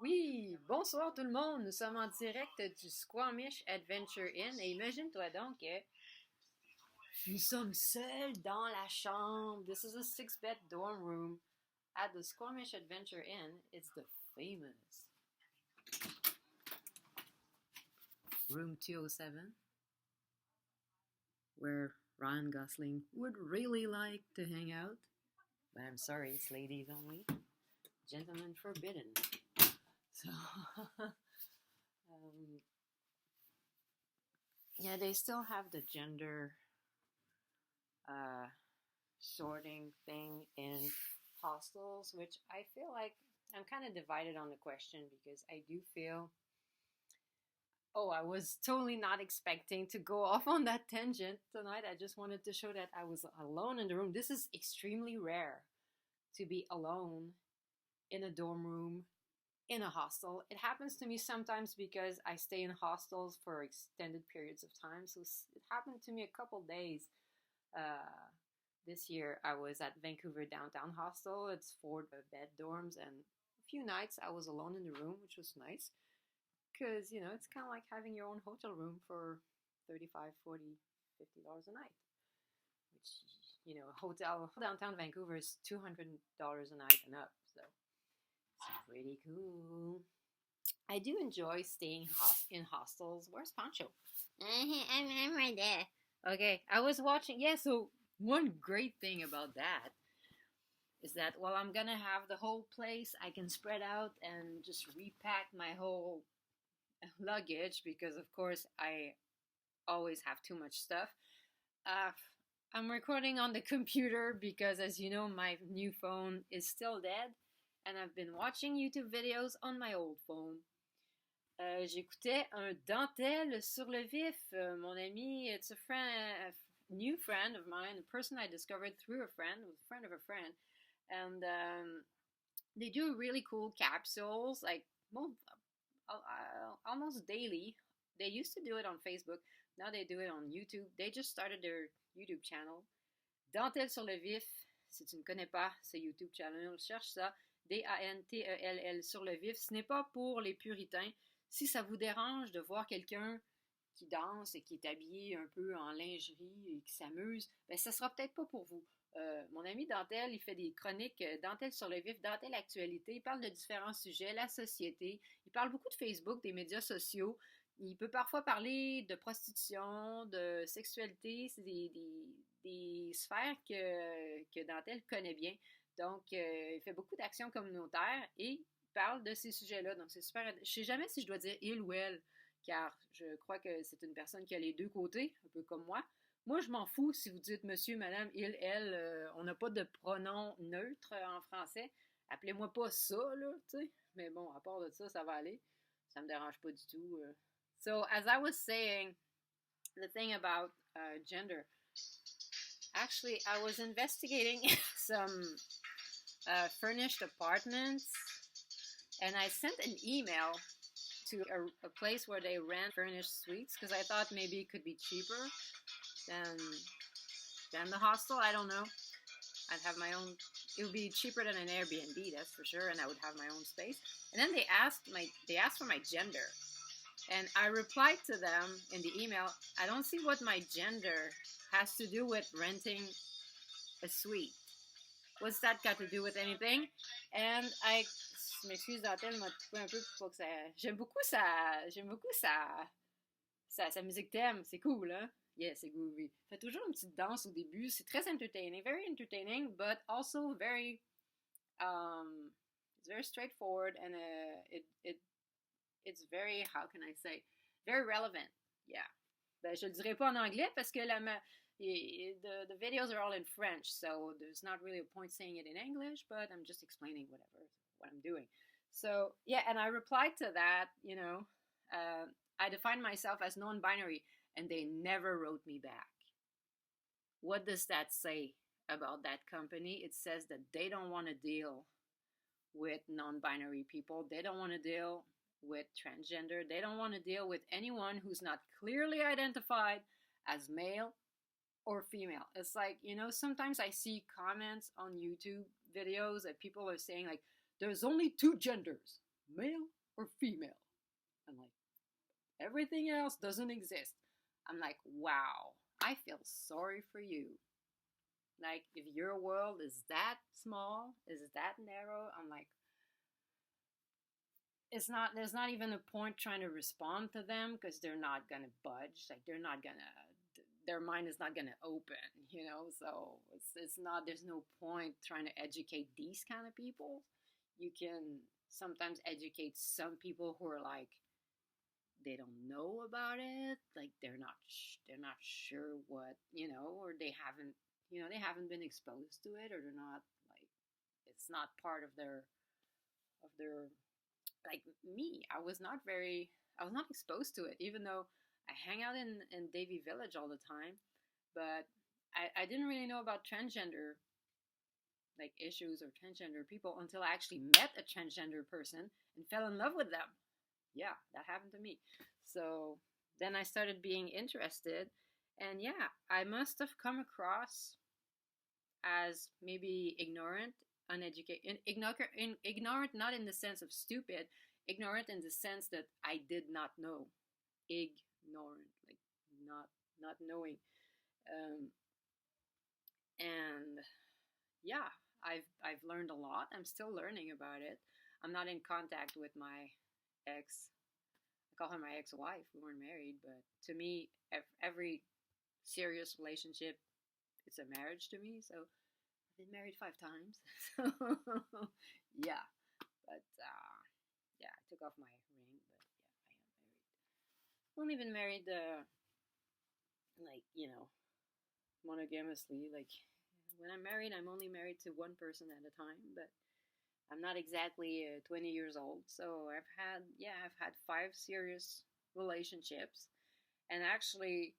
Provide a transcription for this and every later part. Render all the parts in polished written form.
Oui, bonsoir tout le monde. Nous sommes en direct du Squamish Adventure Inn et imagine-toi donc que nous sommes seuls dans la chambre. This is a 6-bed dorm room at the Squamish Adventure Inn. It's the famous room 207 where Ryan Gosling would really like to hang out. But I'm sorry, it's ladies only. Gentlemen forbidden. So, yeah, they still have the gender sorting thing in hostels, which I feel like I'm kind of divided on the question because I do feel, I was totally not expecting to go off on that tangent tonight. I just wanted to show that I was alone in the room. This is extremely rare to be alone in a dorm room in a hostel. It happens to me sometimes because I stay in hostels for extended periods of time. So it happened to me a couple days. This year I was at Vancouver Downtown Hostel. It's 4-bed dorms, and a few nights I was alone in the room, which was nice because, it's kind of like having your own hotel room for $35, $40, $50 a night, which, hotel downtown Vancouver is $200 a night and up, so it's pretty cool. I do enjoy staying in hostels. Where's Pancho? I'm right there. Okay, I was watching. Yeah, so one great thing about that is that while I'm gonna have the whole place, I can spread out and just repack my whole luggage because, of course, I always have too much stuff. I'm recording on the computer because, as you know, my new phone is still dead, and I've been watching YouTube videos on my old phone. J'écoutais un Dantell sur le vif. Mon ami, it's a new friend of mine, a person I discovered through a friend of a friend. And they do really cool capsules, like almost daily. They used to do it on Facebook. Now they do it on YouTube. They just started their YouTube channel. Dantell sur le vif. Si tu ne connais pas ce YouTube channel, cherche ça. Dantell sur le vif. Ce n'est pas pour les puritains. Si ça vous dérange de voir quelqu'un qui danse et qui est habillé un peu en lingerie et qui s'amuse, ben ça sera peut-être pas pour vous. Mon ami Dantell, il fait des chroniques Dantell sur le vif, Dantell actualité. Il parle de différents sujets, la société. Il parle beaucoup de Facebook, des médias sociaux. Il peut parfois parler de prostitution, de sexualité. C'est des sphères que Dantell connaît bien. Donc, il fait beaucoup d'actions communautaires et il parle de ces sujets-là. Donc, c'est super. Je ne sais jamais si je dois dire il ou elle, car je crois que c'est une personne qui a les deux côtés, un peu comme moi. Moi, je m'en fous si vous dites monsieur, madame, il, elle. On n'a pas de pronom neutre en français. Appelez-moi pas ça, là, tu sais. Mais bon, à part de ça, ça va aller. Ça me dérange pas du tout. So, as I was saying, the thing about gender, actually, I was investigating some furnished apartments, and I sent an email to a place where they rent furnished suites because I thought maybe it could be cheaper than the hostel. I don't know. I'd have my own. It would be cheaper than an Airbnb, that's for sure, and I would have my own space. And then they asked for my gender, and I replied to them in the email. I don't see what my gender has to do with renting a suite. What's that got to do with anything? And I m'excuse, Dantell m'a coupé un peu pour que ça. J'aime beaucoup sa musique thème. C'est cool, hein? Yeah, c'est groovy. Fait toujours une petite danse au début. C'est très entertaining, very entertaining, but also very, it's very straightforward and it's very, how can I say, very relevant. Yeah. Ben, je le dirai pas en anglais parce que the videos are all in French, so there's not really a point saying it in English, but I'm just explaining what I'm doing. So, yeah, and I replied to that, I define myself as non-binary, and they never wrote me back. What does that say about that company? It says that they don't want to deal with non-binary people. They don't want to deal with transgender. They don't want to deal with anyone who's not clearly identified as male or female. It's like, sometimes I see comments on YouTube videos that people are saying like, there's only two genders, male or female. I'm like, everything else doesn't exist. I'm like, wow, I feel sorry for you. Like, if your world is that small, is that narrow, I'm like, there's not even a point trying to respond to them because they're not gonna budge. Like, their mind is not gonna open, you know. So it's not. There's no point trying to educate these kind of people. You can sometimes educate some people who are like, they don't know about it, like they're not sure what, you know, or they haven't been exposed to it, or they're not like, it's not part of their like me. I was not exposed to it, even though I hang out in Davie Village all the time, but I didn't really know about transgender like issues or transgender people until I actually met a transgender person and fell in love with them. Yeah, that happened to me. So then I started being interested, and yeah, I must have come across as maybe ignorant, uneducated, ignorant, not in the sense of stupid, ignorant in the sense that I did not know, ignorant, like not knowing, and yeah, I've learned a lot. I'm still learning about it. I'm not in contact with my ex. I call her my ex-wife. We weren't married, but to me, every serious relationship, it's a marriage to me. So I've been married 5 times. So yeah, but yeah, I took off my ring, but yeah, I am married. I've only been married, like, you know, monogamously. Like, when I'm married, I'm only married to one person at a time, but I'm not exactly 20 years old, so I've had 5 serious relationships, and actually,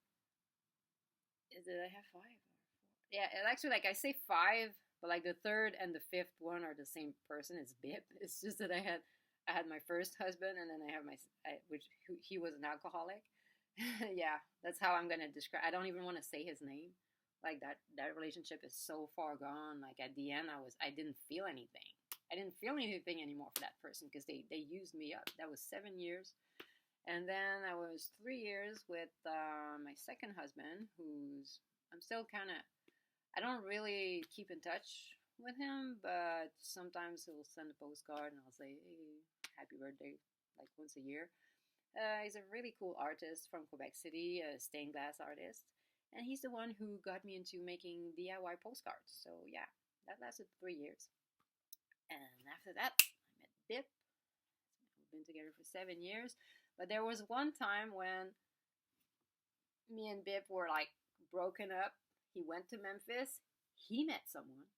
did I have 5? Yeah, and actually, like, I say 5, but like the 3rd and the 5th one are the same person. It's Bip. It's just that I had my first husband, and then I have he was an alcoholic. Yeah, that's how I'm gonna describe. I don't even want to say his name. Like, that relationship is so far gone. Like, at the end, I didn't feel anything. I didn't feel anything anymore for that person because they used me up. That was 7 years. And then I was 3 years with my second husband, I'm still kind of, I don't really keep in touch with him, but sometimes he'll send a postcard and I'll say, hey, happy birthday, like once a year. He's a really cool artist from Quebec City, a stained glass artist. And he's the one who got me into making DIY postcards. So yeah, that lasted 3 years. And after that, I met Bip. We've been together for 7 years. But there was one time when me and Bip were like broken up. He went to Memphis. He met someone,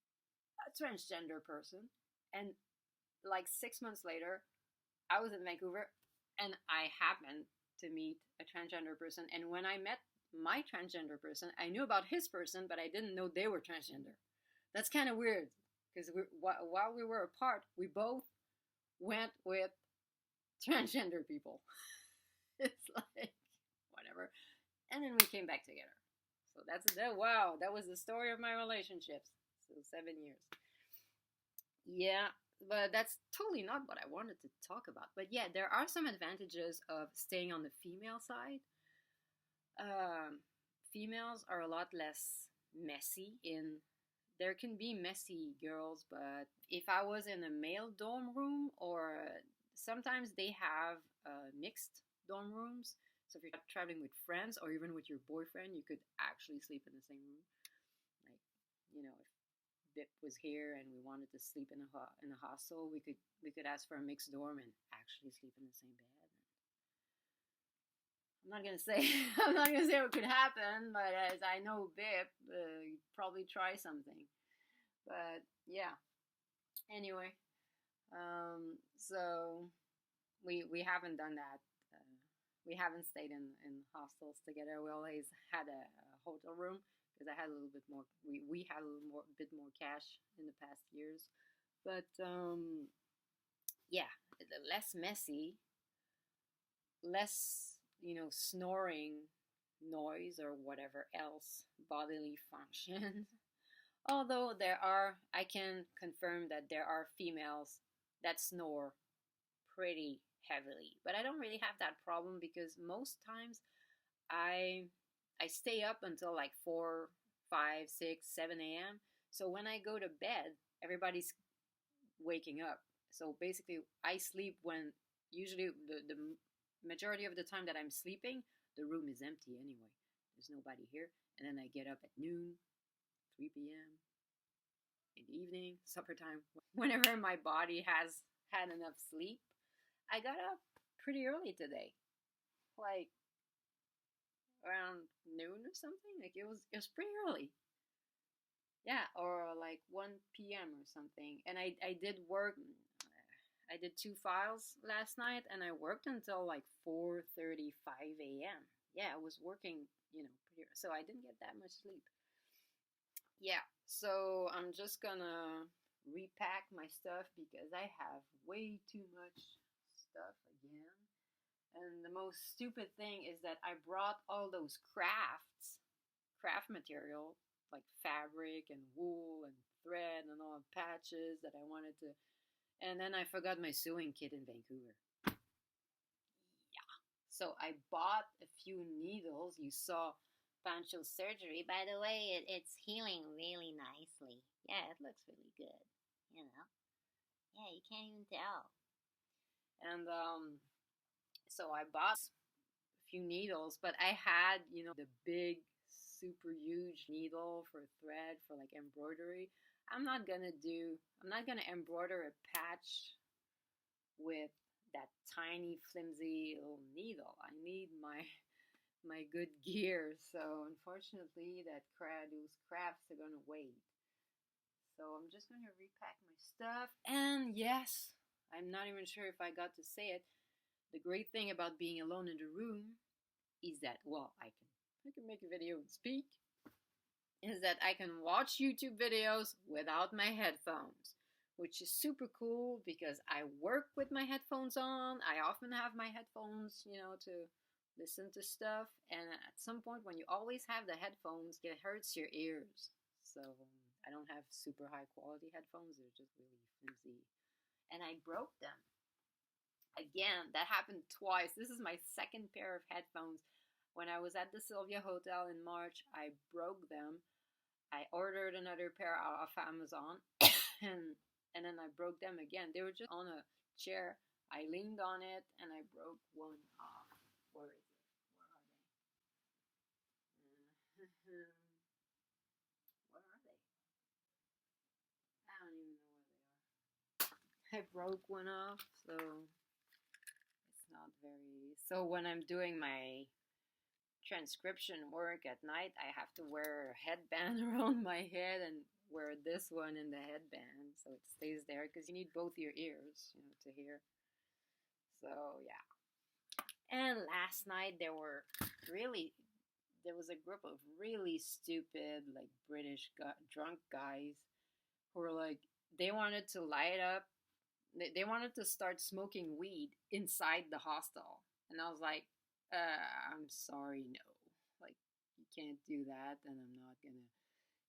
a transgender person. And like 6 months later, I was in Vancouver and I happened to meet a transgender person. And when I met my transgender person, I knew about his person, but I didn't know they were transgender. That's kind of weird. Because while we were apart, we both went with transgender people. It's like, whatever. And then we came back together. So wow, that was the story of my relationships. So 7 years. Yeah, but that's totally not what I wanted to talk about. But yeah, there are some advantages of staying on the female side. Females are a lot less messy there can be messy girls, but if I was in a male dorm room, or sometimes they have mixed dorm rooms. So if you're traveling with friends or even with your boyfriend, you could actually sleep in the same room. Like, you know, if Bip was here and we wanted to sleep in a hostel, we could ask for a mixed dorm and actually sleep in the same bed. I'm not gonna say what could happen, but as I know Bip, you'd probably try something. But yeah. Anyway, so we haven't done that. We haven't stayed in hostels together. We always had a hotel room because I had a little bit more. We had a bit more cash in the past years, but yeah, less messy, less, snoring noise or whatever else bodily function. Although I can confirm that there are females that snore pretty heavily. But I don't really have that problem because most times I stay up until like 4, 5, 6, 7 a.m. So when I go to bed, everybody's waking up. So basically, I sleep when usually the majority of the time that I'm sleeping, the room is empty anyway. There's nobody here. And then I get up at noon, 3 p.m. in the evening, supper time. Whenever my body has had enough sleep, I got up pretty early today. Like around noon or something. Like it was pretty early. Yeah, or like 1 p.m. or something. And I did work. I did 2 files last night, and I worked until like 4:35 a.m. Yeah, I was working, pretty. So I didn't get that much sleep. Yeah, so I'm just gonna repack my stuff because I have way too much stuff again. And the most stupid thing is that I brought all those craft material, like fabric and wool and thread and all patches that I wanted to. And then I forgot my sewing kit in Vancouver. Yeah. So I bought a few needles. You saw Pancho's surgery. By the way, it's healing really nicely. Yeah, it looks really good. Yeah, you can't even tell. And so I bought a few needles, but I had, the big, super huge needle for thread for like embroidery. I'm not gonna embroider a patch with that tiny, flimsy little needle. I need my good gear. So unfortunately, those crafts are gonna wait. So I'm just gonna repack my stuff. And yes, I'm not even sure if I got to say it. The great thing about being alone in the room is that, well, I can make a video and speak, is that I can watch YouTube videos without my headphones, which is super cool because I work with my headphones on. I often have my headphones, to listen to stuff. And at some point when you always have the headphones, it hurts your ears. So I don't have super high quality headphones. They're just really flimsy. And I broke them. Again, that happened twice. This is my second pair of headphones. When I was at the Sylvia Hotel in March, I broke them. I ordered another pair off Amazon, and then I broke them again. They were just on a chair. I leaned on it, and I broke one off. Where is it? Where are they? Where are they? I don't even know where they are. I broke one off, so it's not very... So when I'm doing my transcription work at night, I have to wear a headband around my head and wear this one in the headband so it stays there because you need both your ears, to hear. So yeah. And last night there was a group of really stupid, like British drunk guys who were like, they wanted to light up, they wanted to start smoking weed inside the hostel, and I was like, I'm sorry, no. Like, you can't do that, and I'm not gonna,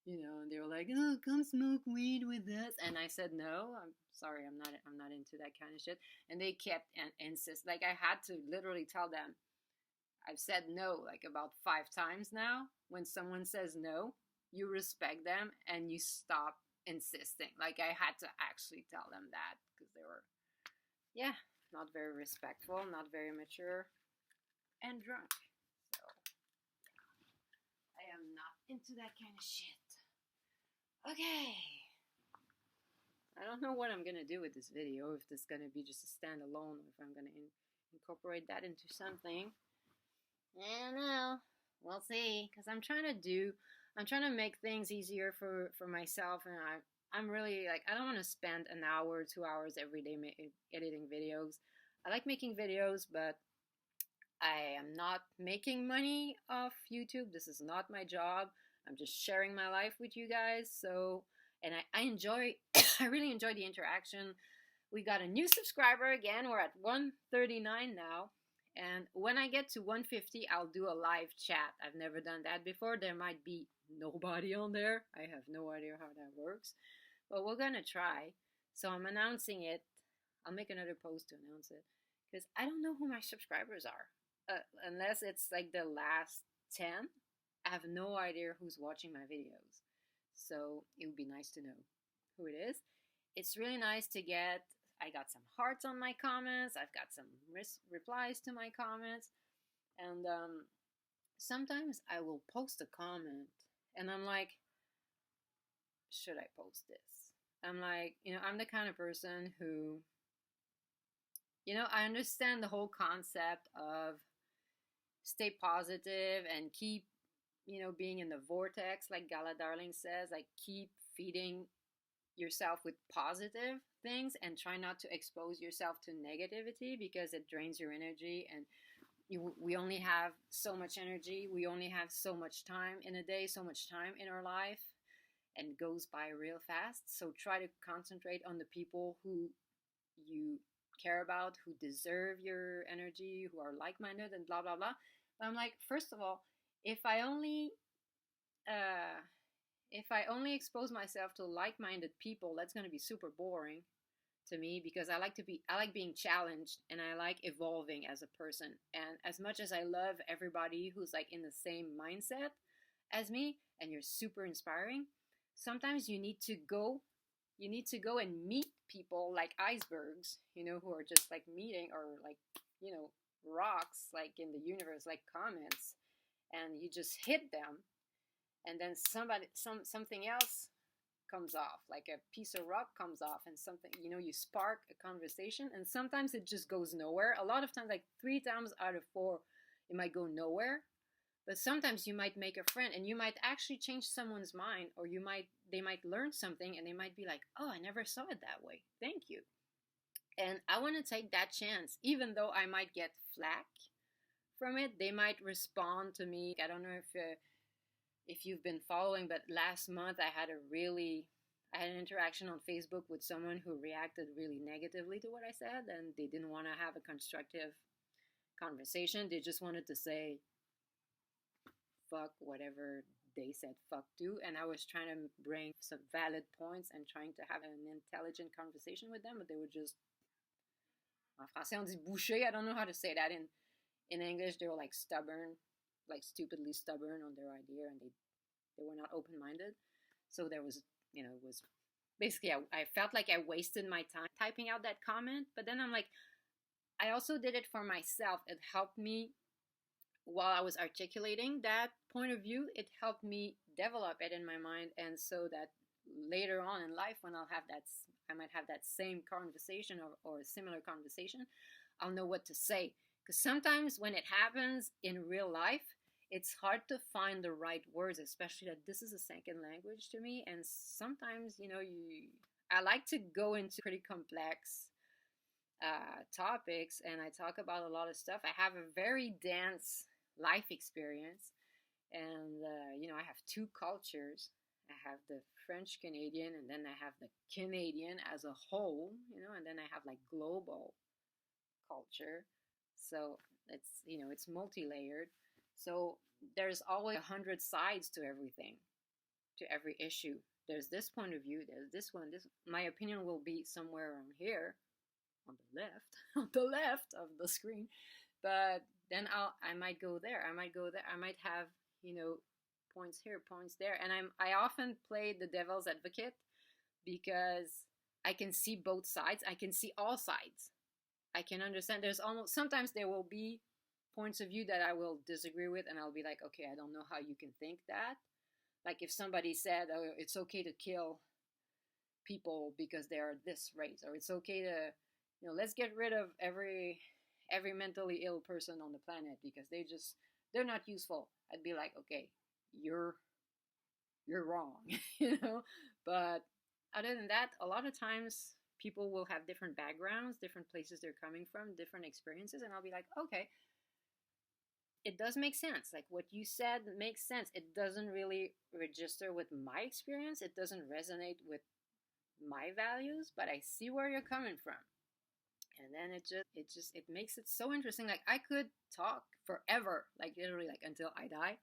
and they were like, oh, come smoke weed with us. And I said, no, I'm sorry, I'm not into that kind of shit. And they kept insist. Like, I had to literally tell them, I've said no, like, about 5 times now. When someone says no, you respect them, and you stop insisting. Like, I had to actually tell them that, because they were, not very respectful, not very mature, and drunk. So I am not into that kind of shit. Okay. I don't know what I'm gonna do with this video, if this is gonna be just a standalone, or if I'm gonna incorporate that into something. I don't know. We'll see. Because I'm trying to make things easier for myself, and I'm really, like, I don't want to spend an hour, 2 hours every day editing videos. I like making videos, but I am not making money off YouTube. This is not my job. I'm just sharing my life with you guys. So, and I enjoy, I really enjoy the interaction. We got a new subscriber again. We're at 139 now. And when I get to 150, I'll do a live chat. I've never done that before. There might be nobody on there. I have no idea how that works. But we're going to try. So I'm announcing it I'll make another post to announce it, because I don't know who my subscribers are, unless it's like the last 10. I have no idea who's watching my videos, so it would be nice to know who it is. It's really nice to get, I got some hearts on my comments, I've got some replies to my comments, and sometimes I will post a comment and I'm like, should I post this? I'm like, I'm the kind of person who, I understand the whole concept of stay positive and keep, being in the vortex, like Gala Darling says, like keep feeding yourself with positive things and try not to expose yourself to negativity, because it drains your energy, and we only have so much energy, we only have so much time in a day, so much time in our life, and it goes by real fast. So try to concentrate on the people who you care about, who deserve your energy, who are like-minded, and blah blah blah. But I'm like, first of all, if I only expose myself to like-minded people, that's going to be super boring to me, because I like being challenged, and I like evolving as a person. And as much as I love everybody who's like in the same mindset as me, and you're super inspiring, sometimes you need to go and meet people like icebergs, who are just like meeting, or like, rocks like in the universe, like comets, and you just hit them, and then something else comes off, like a piece of rock comes off, and something, you spark a conversation, and sometimes it just goes nowhere. A lot of times, like 3 times out of 4, it might go nowhere. But sometimes you might make a friend, and you might actually change someone's mind, or they might learn something, and they might be like, oh, I never saw it that way, thank you. And I want to take that chance, even though I might get flack from it. They might respond to me. I don't know if you've been following, but last month I had an interaction on Facebook with someone who reacted really negatively to what I said, and they didn't want to have a constructive conversation. They just wanted to say fuck whatever they said fuck to, and I was trying to bring some valid points and trying to have an intelligent conversation with them, but they were just, en français on dit bouché, I don't know how to say that in English. They were like stubborn, like stupidly stubborn on their idea, and they were not open-minded. So there was, it was basically, I felt like I wasted my time typing out that comment. But then I'm like, I also did it for myself. It helped me while I was articulating that point of view. It helped me develop it in my mind, and so that later on in life, when I might have that same conversation, or a similar conversation, I'll know what to say. Because sometimes when it happens in real life, it's hard to find the right words, especially that this is a second language to me. And sometimes, I like to go into pretty complex topics, and I talk about a lot of stuff. I have a very dense life experience, and I have 2 cultures. I have the French Canadian, and then I have the Canadian as a whole, and then I have like global culture. So it's multi-layered. So there's always 100 sides to everything, to every issue. There's this point of view, there's this one. My opinion will be somewhere around here, on the left of the screen. But then I might go there. I might have, points here, points there. And I often play the devil's advocate, because I can see both sides. I can see all sides. I can understand. Sometimes there will be points of view that I will disagree with, and I'll be like, okay, I don't know how you can think that. Like if somebody said, oh, it's okay to kill people because they are this race, or it's okay to, let's get rid of every mentally ill person on the planet because they're not useful. I'd be like, okay, you're wrong, But other than that, a lot of times people will have different backgrounds, different places they're coming from, different experiences, and I'll be like, okay, it does make sense. Like what you said makes sense. It doesn't really register with my experience. It doesn't resonate with my values, but I see where you're coming from. And then it makes it so interesting. Like I could talk forever, like literally like until I die,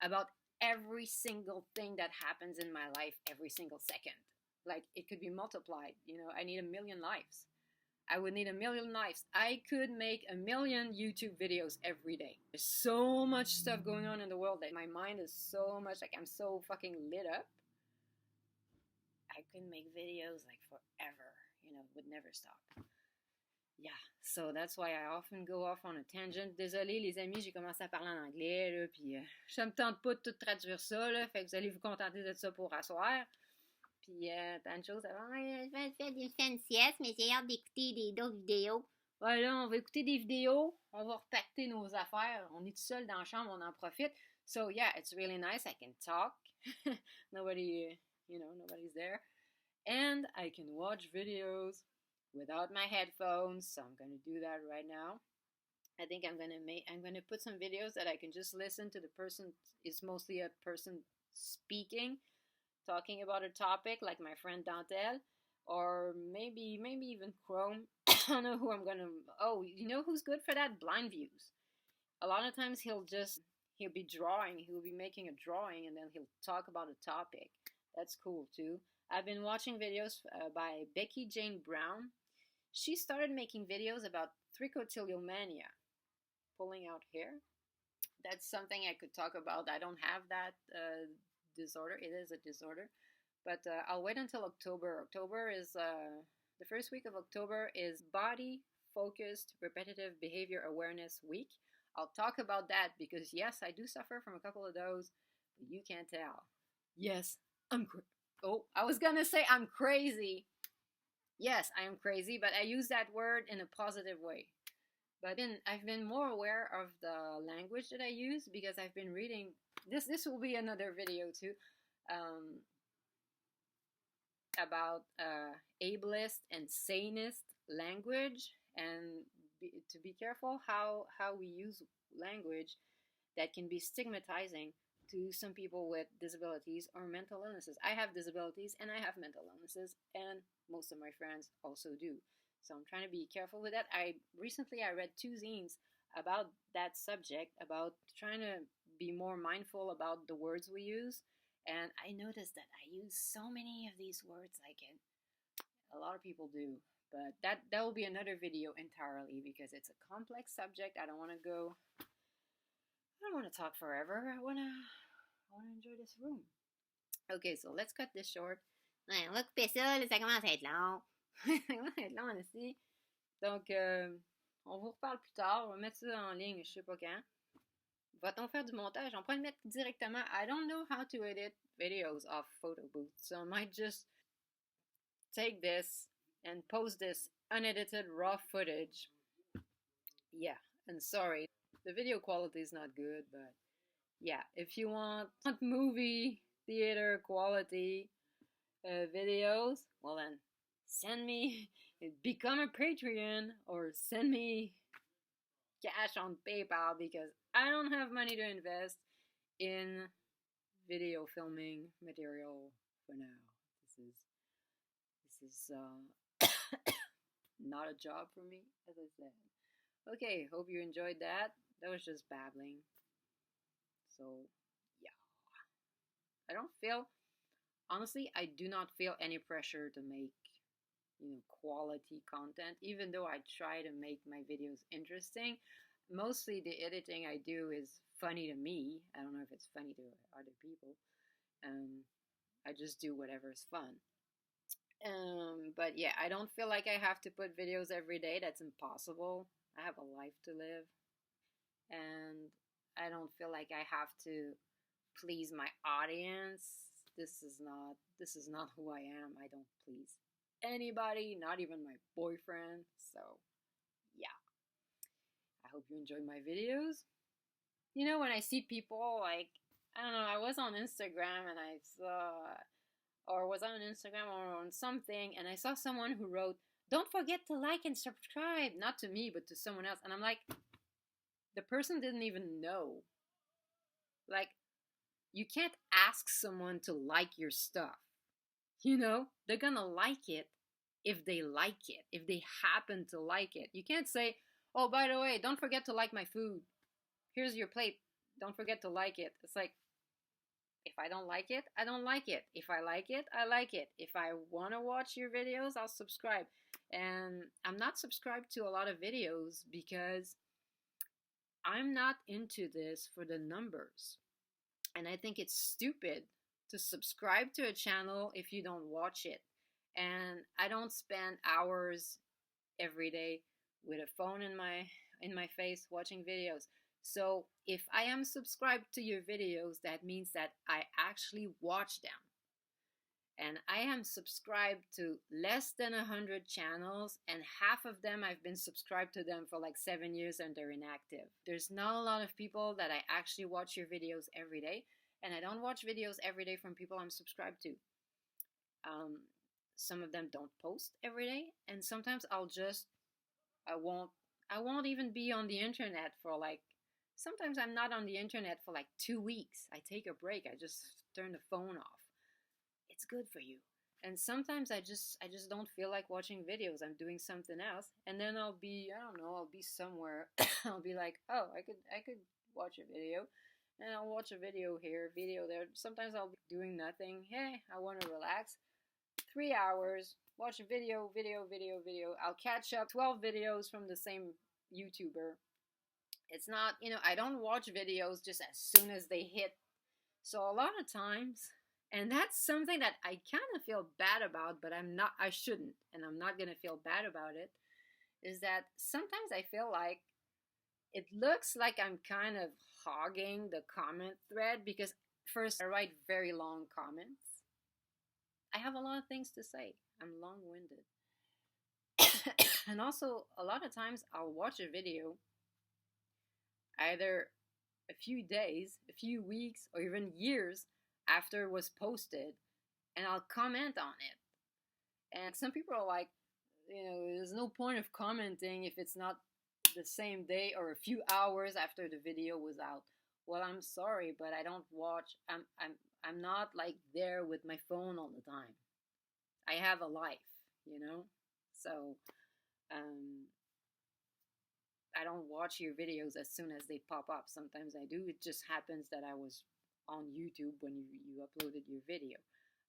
about every single thing that happens in my life every single second. Like it could be multiplied, I need 1 million lives. I would need a million knives. I could make a million YouTube videos every day. There's so much stuff going on in the world that my mind is so much like I'm so fucking lit up. I could make videos like forever, you know, would never stop. Yeah, so that's why I often go off on a tangent. Désolé les amis, j'ai commencé à parler en anglais, là, puis ça me tente pas de tout traduire ça, là, fait que vous allez vous contenter de ça pour asseoir. Puis Pancho, ça va, je vais faire une sieste, mais j'ai hâte d'écouter d'autres vidéos. Ouais, là, on va écouter des vidéos, on va repacter nos affaires, on est tout seul dans la chambre, on en profite. So yeah, it's really nice, I can talk. Nobody, you know, nobody's there. And I can watch videos without my headphones, so I'm gonna do that right now. I think I'm gonna put some videos that I can just listen to the person. It's mostly a person speaking, talking about a topic, like my friend Dantell, or maybe even Chrome. I don't know who I'm gonna. Oh, you know who's good for that? Blind Views. A lot of times he'll be drawing. He'll be making a drawing, and then he'll talk about a topic. That's cool too. I've been watching videos by Becky Jane Brown. She started making videos about trichotillomania, pulling out hair. That's something I could talk about. I don't have that disorder. It is a disorder. But I'll wait until October. October is, the first week of October is Body Focused Repetitive Behavior Awareness Week. I'll talk about that because, yes, I do suffer from a couple of those, but you can't tell. Yes, I was gonna say I'm crazy. Yes, I am crazy, but I use that word in a positive way. But then I've been more aware of the language that I use because I've been reading this. This will be another video too, about ableist and sanist language, and to be careful how we use language that can be stigmatizing to some people with disabilities or mental illnesses. I have disabilities and I have mental illnesses, and most of my friends also do. So I'm trying to be careful with that. Recently I read 2 zines about that subject, about trying to be more mindful about the words we use. And I noticed that I use so many of these words like it. A lot of people do. But that will be another video entirely because it's a complex subject. I don't want to talk forever. I want to enjoy this room. Okay, so let's cut this short. Ouais, on va couper ça, là, ça commence à être long. Ça commence à être long aussi. Donc, on vous reparle plus tard. On va mettre ça en ligne, je sais pas quand. Va-t-on faire du montage? On pourrait le mettre directement. I don't know how to edit videos off photo booth, so I might just take this and post this unedited raw footage. Yeah, and sorry, the video quality is not good, but yeah, if you want movie theater quality videos, well then send me, become a Patreon, or send me cash on PayPal because I don't have money to invest in video filming material for now. This is not a job for me, as I said. Okay, hope you enjoyed that. That was just babbling. So, yeah. Honestly, I do not feel any pressure to make, quality content, even though I try to make my videos interesting. Mostly the editing I do is funny to me. I don't know if it's funny to other people. I just do whatever's fun. But yeah, I don't feel like I have to put videos every day. That's impossible. I have a life to live. And I don't feel like I have to please my audience. This is not who I am. I don't please anybody, not even my boyfriend. So yeah, I hope you enjoy my videos. You know, when I see people like, I don't know, I was on Instagram and I was on Instagram or on something, and I saw someone who wrote, "Don't forget to like and subscribe." Not to me, but to someone else. And I'm like, the person didn't even know. Like, you can't ask someone to like your stuff. They're gonna like it if they like it, if they happen to like it. You can't say, "Oh, by the way, don't forget to like my food. Here's your plate. Don't forget to like it." It's like, if I don't like it, I don't like it. If I like it, I like it. If I want to watch your videos, I'll subscribe. And I'm not subscribed to a lot of videos because I'm not into this for the numbers. And I think it's stupid to subscribe to a channel if you don't watch it. And I don't spend hours every day with a phone in my face watching videos. So if I am subscribed to your videos, that means that I actually watch them. And I am subscribed to less than 100 channels, and half of them I've been subscribed to them for like 7 years and they're inactive. There's not a lot of people that I actually watch your videos every day, and I don't watch videos every day from people I'm subscribed to. Some of them don't post every day, and sometimes I won't even be on the internet for like, sometimes I'm not on the internet for like 2 weeks. I take a break. I just turn the phone off. It's good for you. And sometimes I just don't feel like watching videos. I'm doing something else, and then I'll be somewhere. I'll be like, oh, I could watch a video, and I'll watch a video here, video there. Sometimes I'll be doing nothing. Hey, I want to relax. 3 hours, watch a video. I'll catch up 12 videos from the same YouTuber. It's not, I don't watch videos just as soon as they hit. So a lot of times, and that's something that I kind of feel bad about, but I shouldn't, and I'm not going to feel bad about it, is that sometimes I feel like it looks like I'm kind of hogging the comment thread, because first, I write very long comments. I have a lot of things to say. I'm long-winded. And also, a lot of times I'll watch a video either a few days, a few weeks, or even years after it was posted, and I'll comment on it. And some people are like, there's no point of commenting if it's not the same day or a few hours after the video was out. Well, I'm sorry, but I don't watch. I'm not like there with my phone all the time. I have a life, so I don't watch your videos as soon as they pop up. Sometimes I do. It just happens that I was on YouTube when you uploaded your video.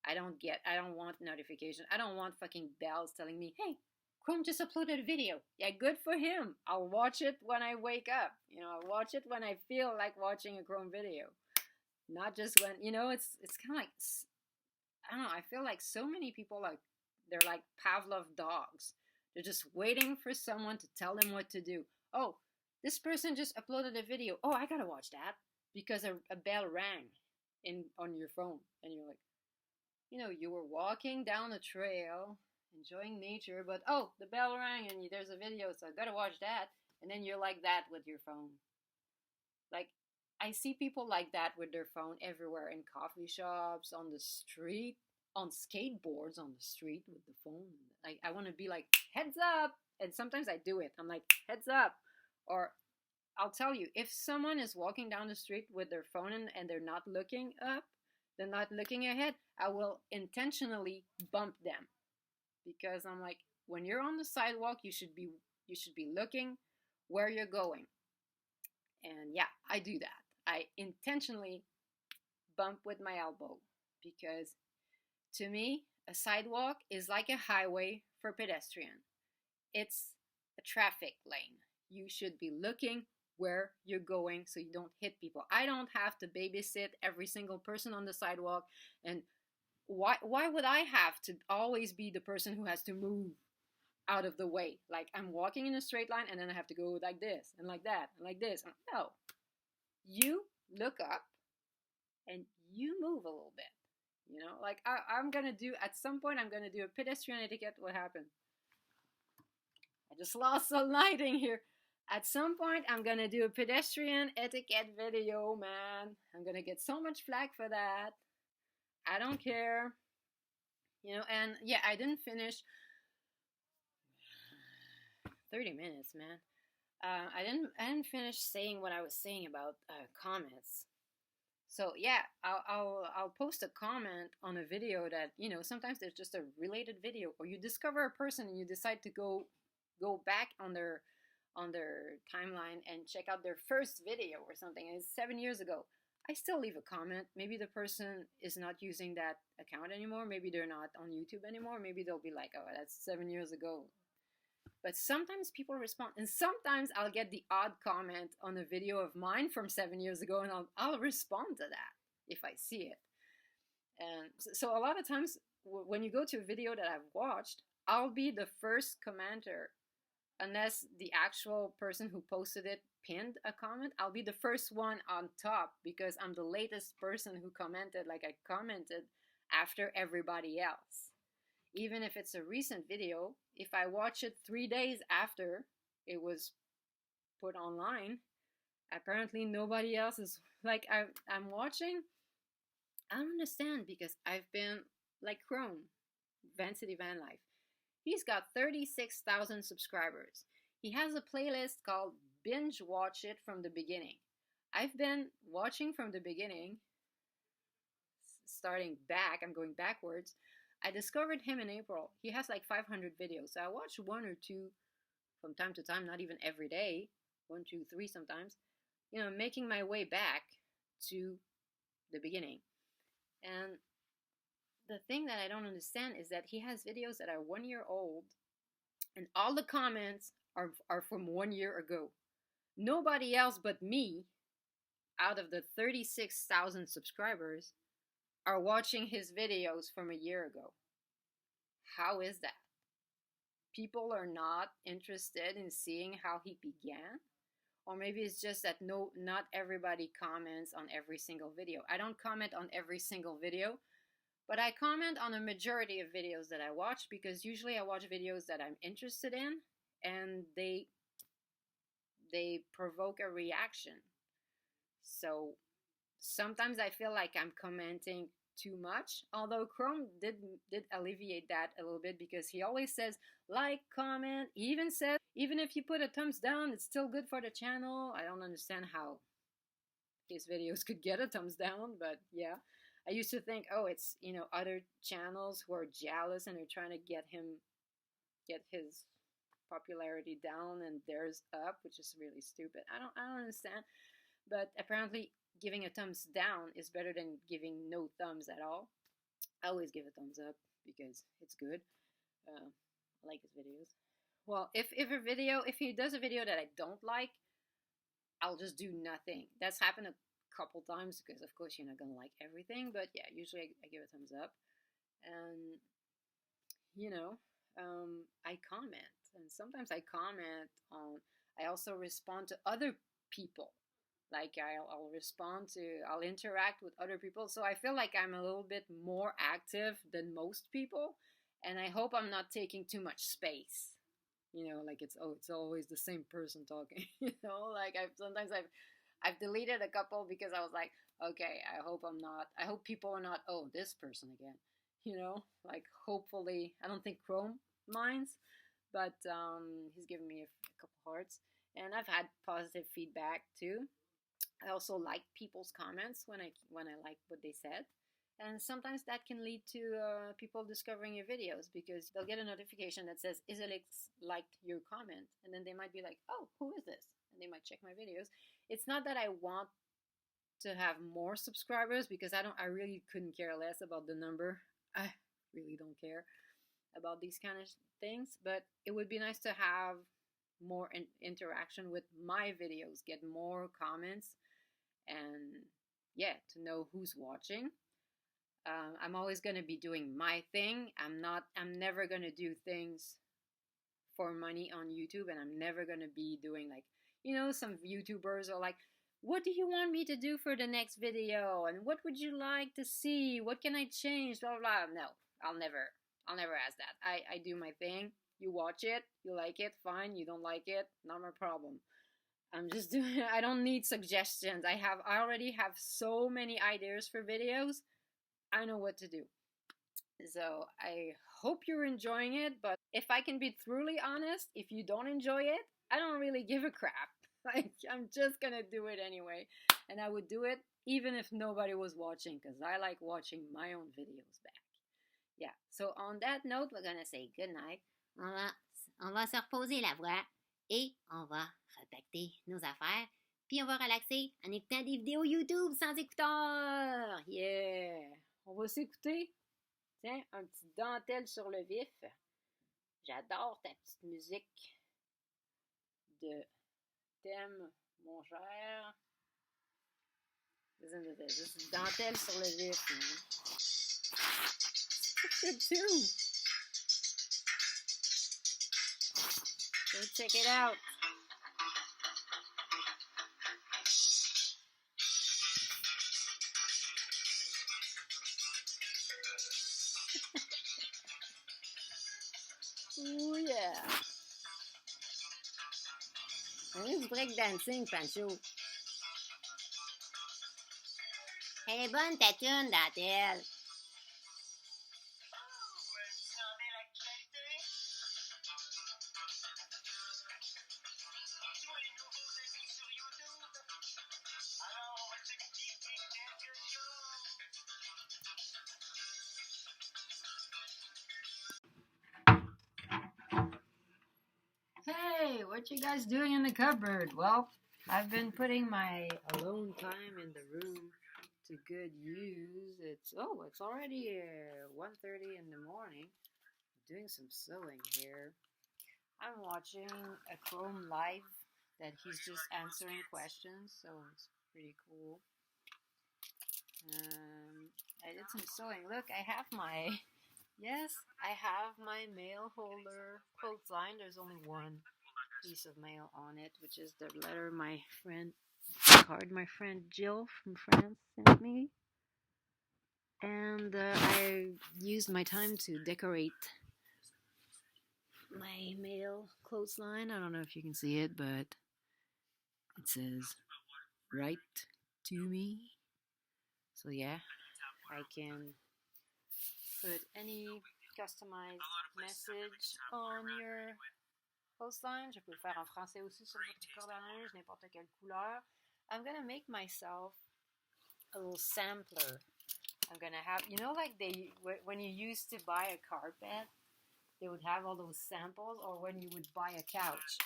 I don't want notification. I don't want fucking bells telling me, hey, Chrome just uploaded a video. Yeah, good for him. I'll watch it when I wake up. I'll watch it when I feel like watching a Chrome video. Not just when, it's kind of like, I don't know, I feel like so many people, they're like Pavlov dogs. They're just waiting for someone to tell them what to do. Oh, this person just uploaded a video. Oh, I gotta watch that because a bell rang on your phone. And you're like, you were walking down a trail, enjoying nature, but oh, the bell rang and there's a video, so I gotta watch that. And then you're like that with your phone. Like, I see people like that with their phone everywhere, in coffee shops, on the street, on skateboards on the street with the phone. I want to be like, heads up! And sometimes I do it. I'm like, heads up! Or I'll tell you, if someone is walking down the street with their phone and they're not looking up, they're not looking ahead, I will intentionally bump them. Because I'm like, when you're on the sidewalk, you should be looking where you're going. And yeah, I do that. I intentionally bump with my elbow, because to me, a sidewalk is like a highway for pedestrian. It's a traffic lane. You should be looking where you're going so you don't hit people. I don't have to babysit every single person on the sidewalk. And why would I have to always be the person who has to move out of the way? Like, I'm walking in a straight line and then I have to go like this and like that and like this. No. You look up and you move a little bit. Like I'm gonna do, at some point I'm gonna do a pedestrian etiquette. What happened? I just lost some lighting here. At some point I'm gonna do a pedestrian etiquette video, man. I'm gonna get so much flack for that. I don't care. And yeah, I didn't finish 30 minutes, man. I didn't finish saying what I was saying about comments. So yeah, I'll post a comment on a video that, sometimes there's just a related video, or you discover a person and you decide to go back on their timeline and check out their first video or something, and it's 7 years ago. I still leave a comment. Maybe the person is not using that account anymore. Maybe they're not on YouTube anymore. Maybe they'll be like, oh, that's 7 years ago. But sometimes people respond, and sometimes I'll get the odd comment on a video of mine from 7 years ago, and I'll respond to that if I see it. And so a lot of times when you go to a video that I've watched, I'll be the first commenter, unless the actual person who posted it pinned a comment. I'll be the first one on top because I'm the latest person who commented. Like, I commented after everybody else. Even if it's a recent video, if I watch it 3 days after it was put online, apparently nobody else is, like, I'm watching. I don't understand, because I've been like Chrome, Vancity Van Life. He's got 36,000 subscribers. He has a playlist called Binge Watch It from the Beginning. I've been watching from the beginning, starting back. I'm going backwards. I discovered him in April. He has like 500 videos. So I watch 1 or 2 from time to time, not even every day. 1, 2, 3 sometimes. You know, making my way back to the beginning. And the thing that I don't understand is that he has videos that are 1 year old, and all the comments are from 1 year ago. Nobody else but me, out of the 36,000 subscribers, are watching his videos from a year ago. How is that? People are not interested in seeing how he began? Or maybe it's just that not everybody comments on every single video. I don't comment on every single video, but I comment on a majority of videos that I watch, because usually I watch videos that I'm interested in, and they provoke a reaction. So sometimes I feel like I'm commenting too much, although Chrome did alleviate that a little bit, because he always says like, comment. He even says even if you put a thumbs down, it's still good for the channel. I don't understand how his videos could get a thumbs down, but yeah. I used to think, oh, it's, you know, other channels who are jealous and are trying to get his popularity down and theirs up, which is really stupid. I don't understand. But apparently giving a thumbs down is better than giving no thumbs at all. I always give a thumbs up because it's good. I like his videos. Well, if he does a video that I don't like, I'll just do nothing. That's happened a couple times, because of course you're not gonna like everything, but yeah, usually I give a thumbs up. And you know, I comment, and sometimes I comment on, I also respond to other people. Like I'll interact with other people, so I feel like I'm a little bit more active than most people, and I hope I'm not taking too much space. You know, like it's always the same person talking. You know, like I've deleted a couple because I was like, okay, I hope people are not, oh, this person again. You know, like hopefully, I don't think Chrome minds, but he's given me a couple hearts, and I've had positive feedback too. I also like people's comments when I like what they said. And sometimes that can lead to people discovering your videos, because they'll get a notification that says Izalixe liked your comment, and then they might be like, oh, who is this? And they might check my videos. It's not that I want to have more subscribers, because I really couldn't care less about the number. I really don't care about these kind of things, but it would be nice to have more interaction with my videos, get more comments, and yeah, to know who's watching. I'm always going to be doing my thing. I'm never going to do things for money on YouTube, and I'm never going to be doing, like, you know, some YouTubers are like, what do you want me to do for the next video? And what would you like to see? What can I change? Blah, blah, blah. No, I'll never ask that. I do my thing. You watch it. You like it. Fine. You don't like it. Not my problem. I'm just doing, I don't need suggestions. I already have so many ideas for videos. I know what to do. So I hope you're enjoying it, but if I can be truly honest, if you don't enjoy it, I don't really give a crap. Like, I'm just gonna do it anyway. And I would do it even if nobody was watching, because I like watching my own videos back. Yeah, so on that note, we're gonna say good night. On va se reposer la voix et on va repacter nos affaires. Puis on va relaxer en écoutant des vidéos YouTube sans écouteurs. Yeah! On va s'écouter, tiens, un petit Dantell sur le vif. J'adore ta petite musique de thème, mon cher. Listen to this. This is Dantell sur le vif, man. Good tune. Go check it out. Oh yeah. On est du breakdancing, Pancho. Elle est bonne ta tune, Dantell. Hey, what you guys doing in the cupboard? Well, I've been putting my alone time in the room to good use. It's already 1:30 in the morning. I'm doing some sewing here. I'm watching a Chrome live that he's just answering questions, so it's pretty cool. I did some sewing. Look, I have my Mail Holder Clothesline. There's only one piece of mail on it, which is the letter my friend Jill from France sent me. And I used my time to decorate my mail clothesline. I don't know if you can see it, but it says "Write to me." So yeah, I can put any customized message on your clothesline. Je peux le faire en français aussi sur votre corde à linge, n'importe quelle couleur. I'm gonna make myself a little sampler. I'm gonna have, like when you used to buy a carpet, they would have all those samples, or when you would buy a couch,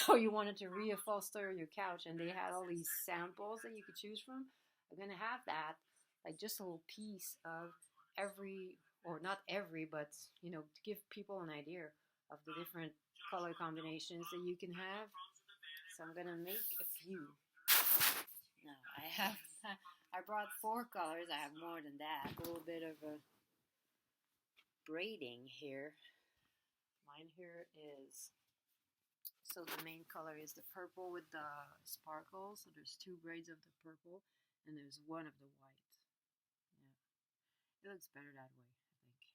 or you wanted to reupholster your couch, and they had all these samples that you could choose from. I'm gonna have that, like just a little piece of every, or not every, but to give people an idea of the different color combinations that you can have. So I'm gonna make a few. Now I brought 4 colors. I have more than that. A little bit of a braiding here. Mine here is, so the main color is the purple with the sparkles. So there's 2 braids of the purple, and there's 1 of the white. Yeah, it looks better that way, I think.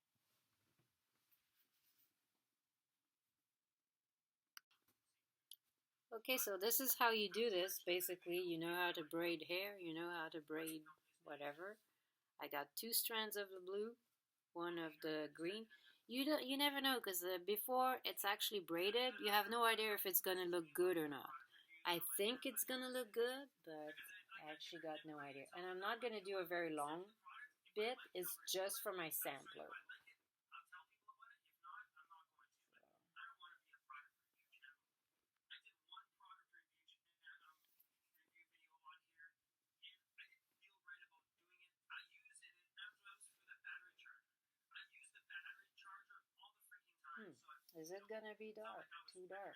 Okay, so this is how you do this. Basically, you know how to braid hair, you know how to braid whatever. I got 2 strands of the blue, 1 of the green. You never know, because before it's actually braided, you have no idea if it's gonna look good or not. I think it's gonna look good, but I actually got no idea. And I'm not gonna do a very long bit. It's just for my sampler. Is it gonna be dark? Too dark?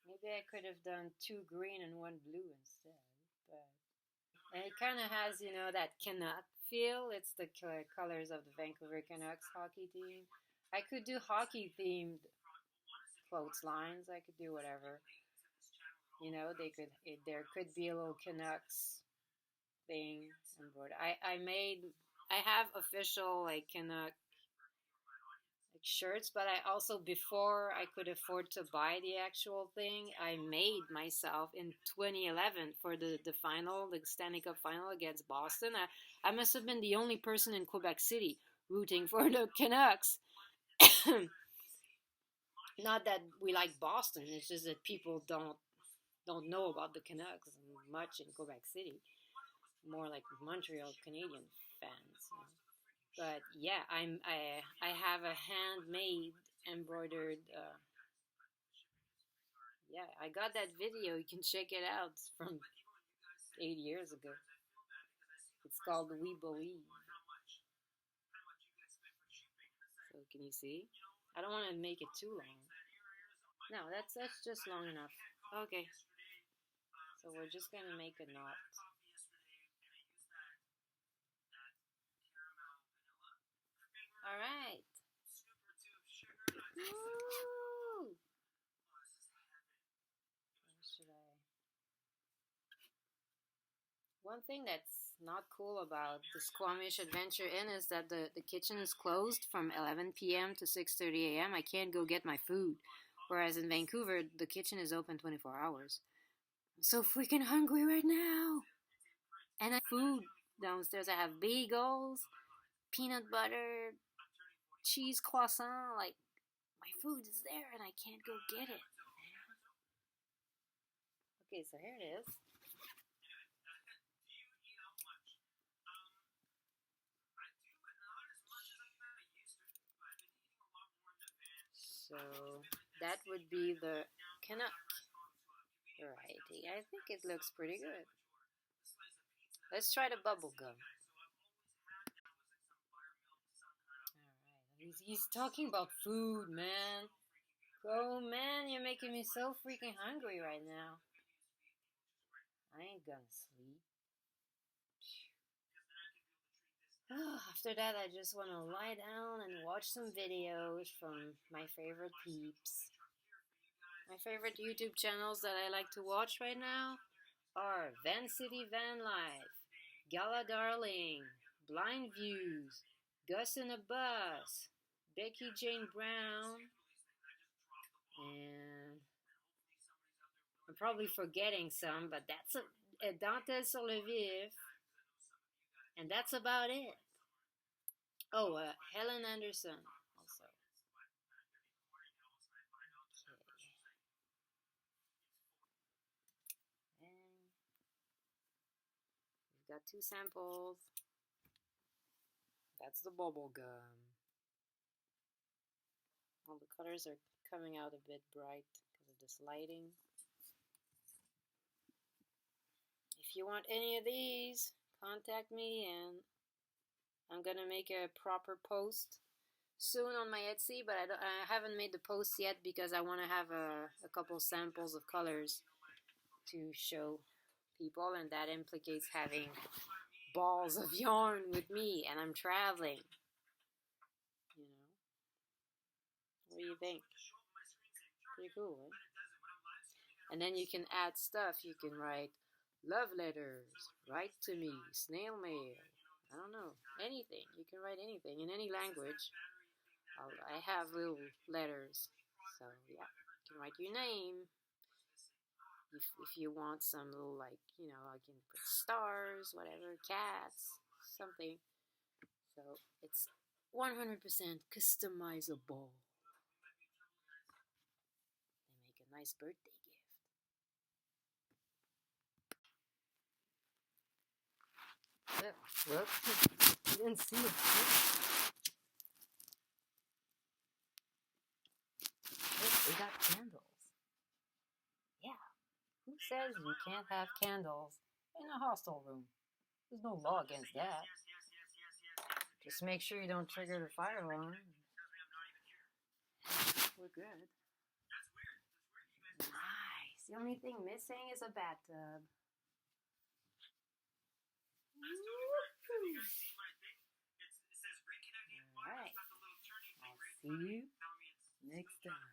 Maybe I could have done 2 green and 1 blue instead. But and it kind of has, that Canuck feel. It's the colors of the Vancouver Canucks hockey team. I could do hockey themed clotheslines. I could do whatever. There could be a little Canucks thing embroidered. I have official Canuck shirts, but I also, before I could afford to buy the actual thing, I made myself in 2011 for the final, the Stanley Cup final against Boston. I must have been the only person in Quebec City rooting for the Canucks. Not that we like Boston, it's just that people don't know about the Canucks much in Quebec City. More like Montreal Canadian fans. But yeah, I have a handmade embroidered. Yeah, I got that video. You can check it out. It's from 8 years ago. It's called "We Believe." So can you see? I don't want to make it too long. No, that's just long enough. Okay. So we're just gonna make a knot. All right. Woo! One thing that's not cool about the Squamish Adventure Inn is that the kitchen is closed from 11 p.m. to 6:30 a.m. I can't go get my food. Whereas in Vancouver, the kitchen is open 24 hours. I'm so freaking hungry right now. And I have food downstairs. I have bagels, peanut butter, cheese croissant. Like, my food is there and I can't go get it. Okay, so here it is. So that would be the Canuck variety. I think it looks pretty good. Let's try the bubble gum. Alright, he's talking about food, man. Oh man, you're making me so freaking hungry right now. I ain't gonna sleep. After that, I just want to lie down and watch some videos from my favorite peeps. My favorite YouTube channels that I like to watch right now are Van City Van Life, Gala Darling, Blind Views, Gus in a Bus, Becky Jane Brown, and I'm probably forgetting some, but that's a Dantell sur le vif, and that's about it. Oh, Helen Anderson also. Okay. And we've got 2 samples. That's the bubble gum. All the colors are coming out a bit bright because of this lighting. If you want any of these, contact me and I'm gonna make a proper post soon on my Etsy, but I haven't made the post yet because I want to have a couple samples of colors to show people, and that implicates having balls of yarn with me, and I'm traveling. You know, what do you think? Pretty cool, right? And then you can add stuff. You can write love letters, write to me, snail mail. I don't know, anything. You can write anything in any language. I have little letters, so yeah, you can write your name. If you want some little, like, you know, I can put stars, whatever, cats, something. So it's 100% customizable. They make a nice birthday gift. Well, you didn't see it. Look, we got candles. Yeah. Who says you can't have candles in a hostel room? There's no law against that. Just make sure you don't trigger the fire alarm. We're good. Nice. The only thing missing is a bathtub. Alright. I'll see you next time.